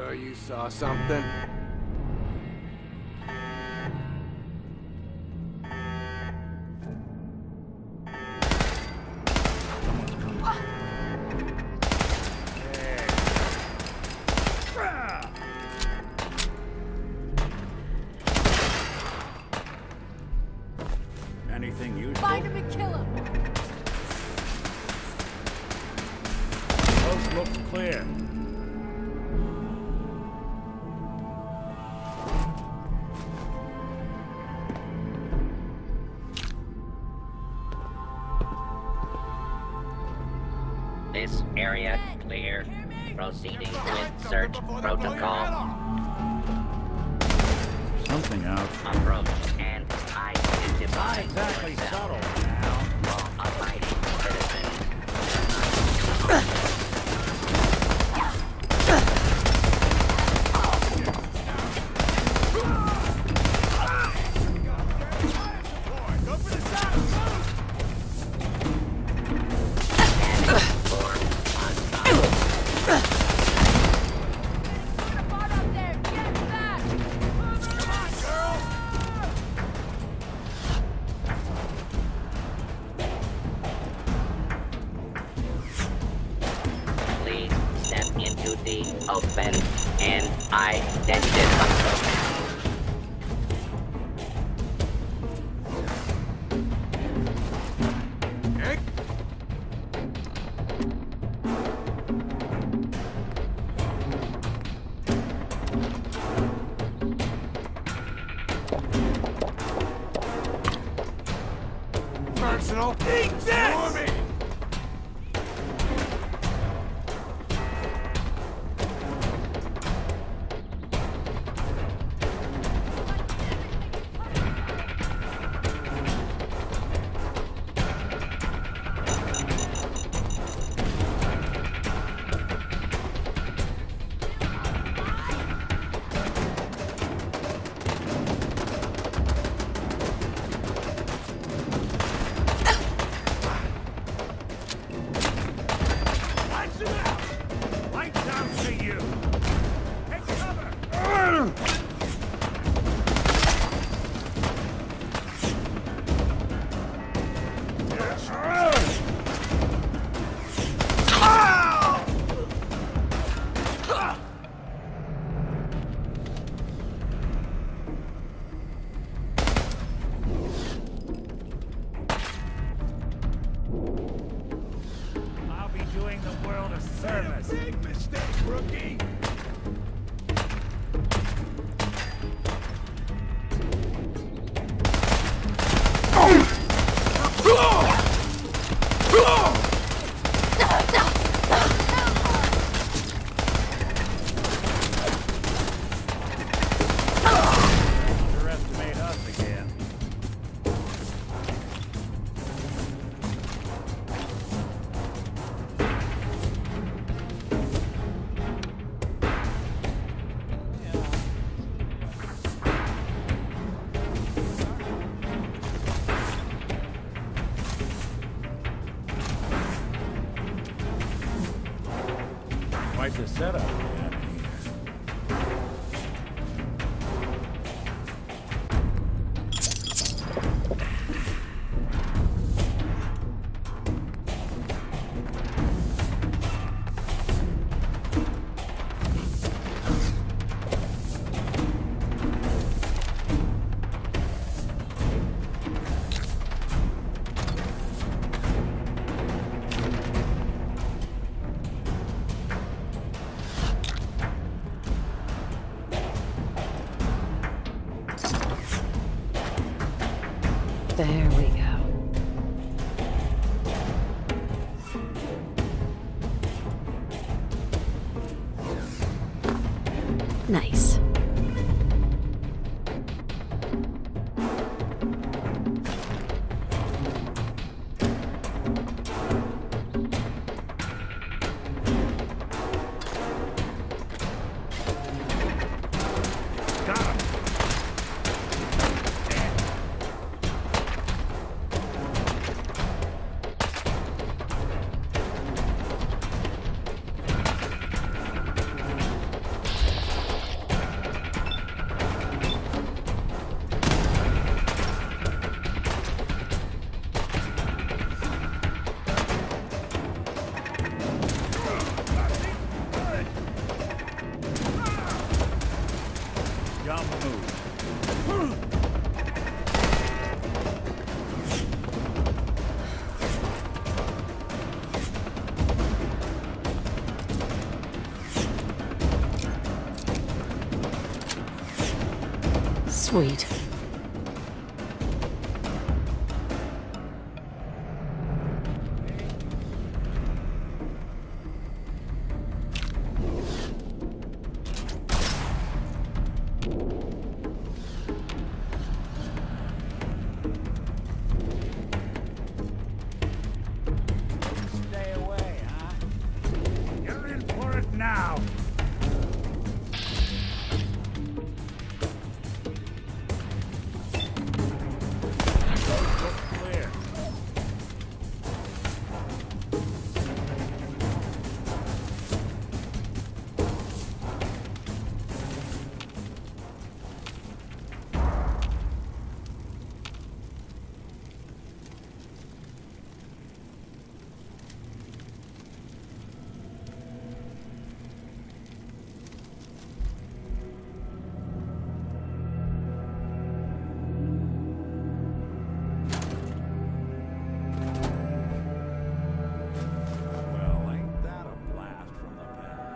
Sure you saw something? Anything useful? Find him and kill him! Coast looks clear. This area clear. Proceeding with search protocol. Something out. Approach and identify Exactly yourself. subtle now. Law-abiding citizen. Please step into the open and identify. Personal. Eat this! Lights out to you. Take cover. I'll be doing the world a service. Big mistake, rookie! Underestimate us again. Quite the setup, man. There we go. Nice. Got him. Sweet. Stay away, huh? You're in for it now. Look clear. Well, ain't that a blast from the past?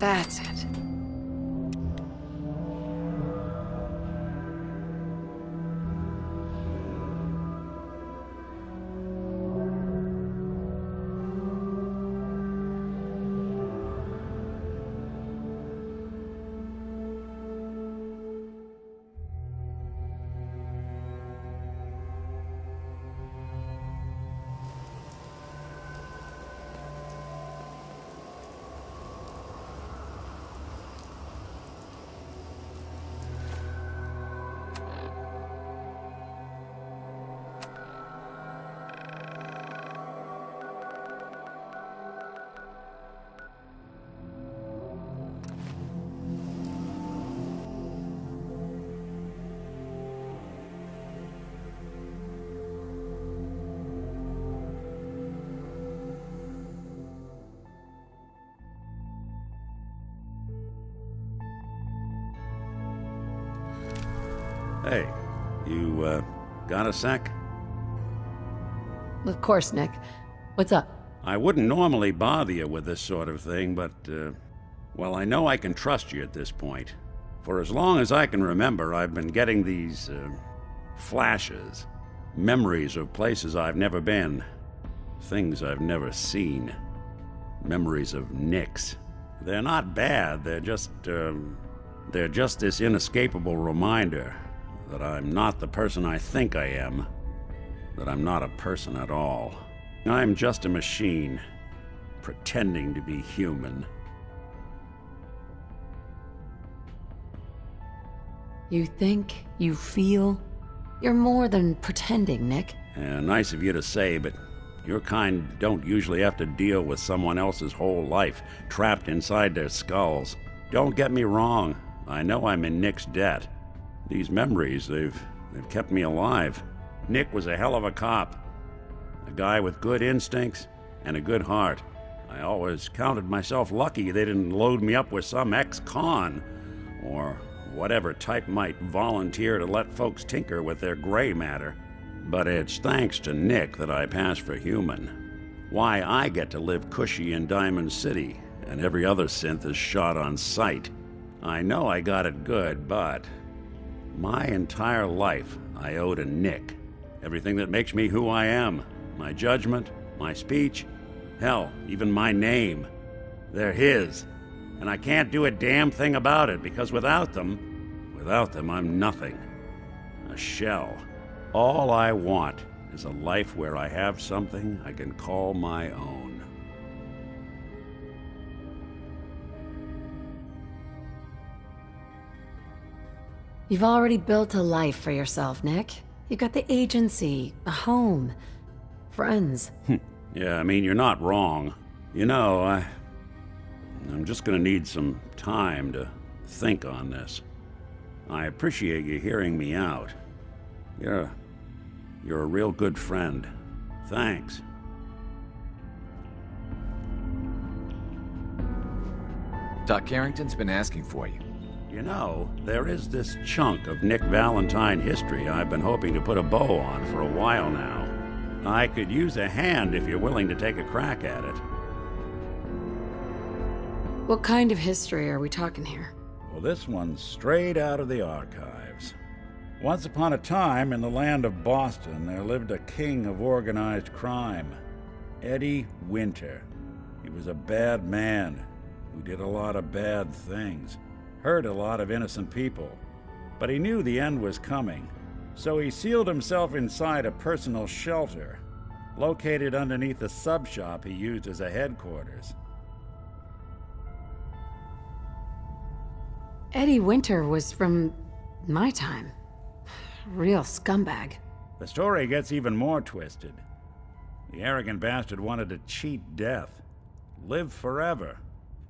That's it. Hey, you, got a sec? Of course, Nick. What's up? I wouldn't normally bother you with this sort of thing, but, well, I know I can trust you at this point. For as long as I can remember, I've been getting these, flashes. Memories of places I've never been. Things I've never seen. Memories of Nicks. They're not bad, they're just this inescapable reminder that I'm not the person I think I am. That I'm not a person at all. I'm just a machine, pretending to be human. You think, you feel, you're more than pretending, Nick. Nice of you to say, but your kind don't usually have to deal with someone else's whole life trapped inside their skulls. Don't get me wrong, I know I'm in Nick's debt. These memories, they've kept me alive. Nick was a hell of a cop. A guy with good instincts and a good heart. I always counted myself lucky they didn't load me up with some ex-con, or whatever type might volunteer to let folks tinker with their gray matter. But it's thanks to Nick that I pass for human. Why I get to live cushy in Diamond City, and every other synth is shot on sight. I know I got it good, but my entire life I owe to Nick. Everything that makes me who I am. My judgment, my speech, hell, even my name. They're his. And I can't do a damn thing about it, because without them, I'm nothing. A shell. All I want is a life where I have something I can call my own. You've already built a life for yourself, Nick. You've got the agency, a home, friends. Yeah, I mean, you're not wrong. You know, I'm just gonna need some time to think on this. I appreciate you hearing me out. You're a real good friend. Thanks. Doc Carrington's been asking for you. You know, there is this chunk of Nick Valentine history I've been hoping to put a bow on for a while now. I could use a hand if you're willing to take a crack at it. What kind of history are we talking here? Well, this one's straight out of the archives. Once upon a time, in the land of Boston, there lived a king of organized crime, Eddie Winter. He was a bad man who did a lot of bad things, hurt a lot of innocent people. But he knew the end was coming, so he sealed himself inside a personal shelter, located underneath a sub-shop he used as a headquarters. Eddie Winter was from my time. Real scumbag. The story gets even more twisted. The arrogant bastard wanted to cheat death, live forever,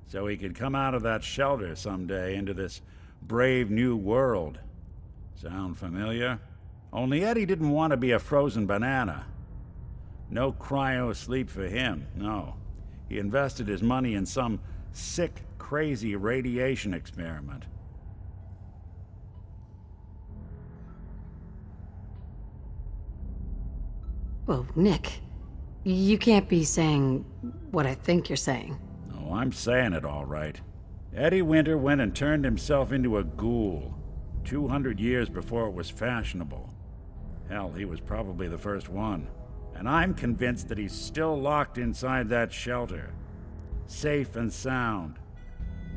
so he could come out of that shelter someday into this brave new world. Sound familiar? Only Eddie didn't want to be a frozen banana. No cryo sleep for him, no. He invested his money in some sick, crazy radiation experiment. Well, Nick, you can't be saying what I think you're saying. Oh, I'm saying it all right. Eddie Winter went and turned himself into a ghoul 200 years before it was fashionable. Hell, he was probably the first one. And I'm convinced that he's still locked inside that shelter, safe and sound,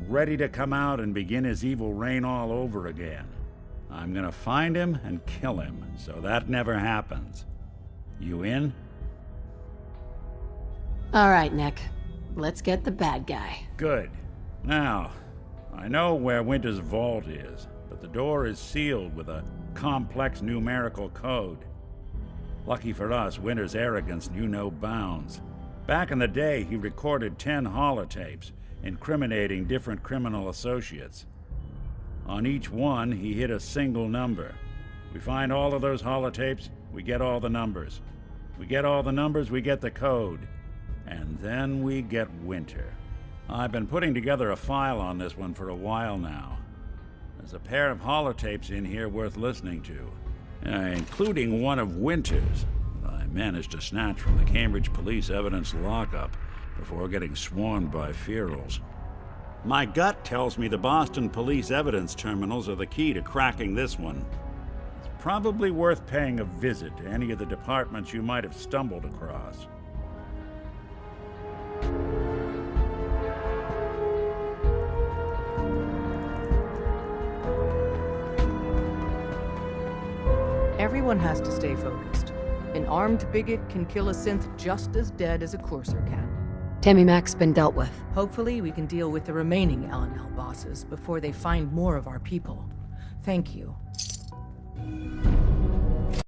ready to come out and begin his evil reign all over again. I'm gonna find him and kill him, so that never happens. You in? All right, Nick. Let's get the bad guy. Good. Now, I know where Winter's vault is, but the door is sealed with a complex numerical code. Lucky for us, Winter's arrogance knew no bounds. Back in the day, he recorded 10 holotapes, incriminating different criminal associates. On each one, he hit a single number. We find all of those holotapes, we get all the numbers. We get all the numbers, we get the code. And then we get Winter. I've been putting together a file on this one for a while now. There's a pair of holotapes in here worth listening to, including one of Winter's that I managed to snatch from the Cambridge Police evidence lockup before getting swarmed by ferals. My gut tells me the Boston Police evidence terminals are the key to cracking this one. It's probably worth paying a visit to any of the departments you might have stumbled across. Everyone has to stay focused. An armed bigot can kill a synth just as dead as a courser can. Tammy Mac's been dealt with. Hopefully we can deal with the remaining L&L bosses before they find more of our people. Thank you.